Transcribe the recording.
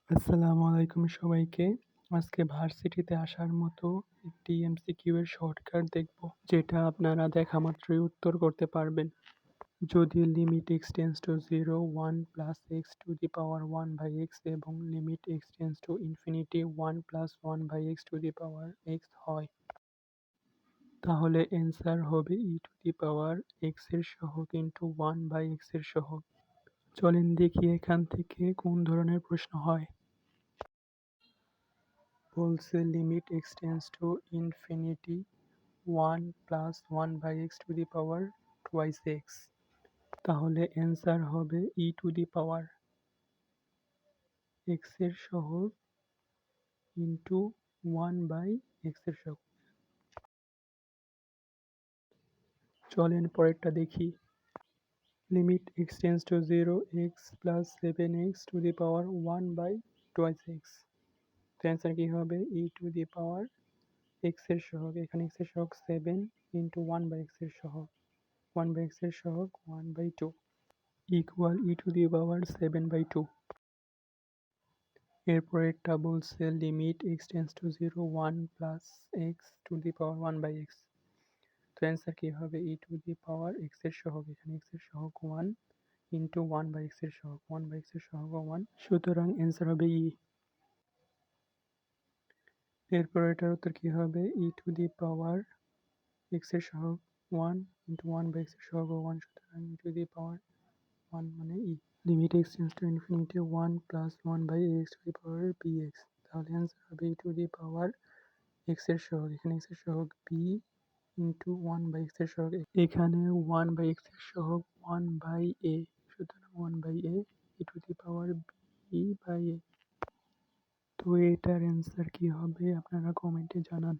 আসসালামু আলাইকুম সবাইকে। আজকে ভার্সিটিতে আসার মতো একটি এমসিকিউ এর শর্টকাট দেখব, যেটা আপনারা দেখা মাত্রই উত্তর করতে পারবেন। যদি limit x tends to 0 1 plus x to the power 1 by x এবং limit x tends to infinity 1 plus 1 by x to the power x হয়, তাহলে অ্যান্সার হবে e to the power x এর সহগ ইন্টু 1 বাই এক্স এর সহগ। চলেন দেখি এখান থেকে কোন ধরনের প্রশ্ন হয়। বলছে limit x tends to infinity 1 plus 1 by x to the power twice x, তাহলে অ্যান্সার হবে e to the power x এর সহগ ইন্টু 1 বাই এক্স এর সহগ। চলেন পরেরটা দেখি। Limit x tends to 0 x plus 7x to the power 1 by twice x, তো অ্যান্সার কি হবে e to the power x এর সহগ, এখানে এক্স এর সহগ 7 ইন্টু 1 বাই এক্স এর সহগ 1 বাই এক্স এর সহগ 1 by 2 equal e to the power 7/2। এরপরেরটা বলছে limit x tends to 0 1 plus x to the power 1 by x, তো অ্যান্সার কি হবে e to the power x এর সহগ, এখানে এক্স এর সহগ 1 ইন্টু 1 বাই এক্স এর সহগ 1 বাই এক্স এর সহগ 1, সুতরাং অ্যান্সার হবে ই। এরপর এটার উত্তর কি হবে e to the power x এর সহগ 1 ইন্টু 1 বাই এক্স এর সহগ 1, সুতরাং ই টু দি পাওয়ার 1 মানে ই। Limit x tends to infinity 1 plus 1 by x to the power bx, তাহলে অ্যান্সার হবে e to the power x এর সহগ, এখানে এক্স এর সহগ b ইন্টু 1 বাই এক্স এর সহগ, এখানে 1 বাই এক্স এর সহগ 1 বাই a, সুতরাং 1 by a e to the power b by a। তো এটার অ্যান্সার কি হবে আপনারা কমেন্টে জানান।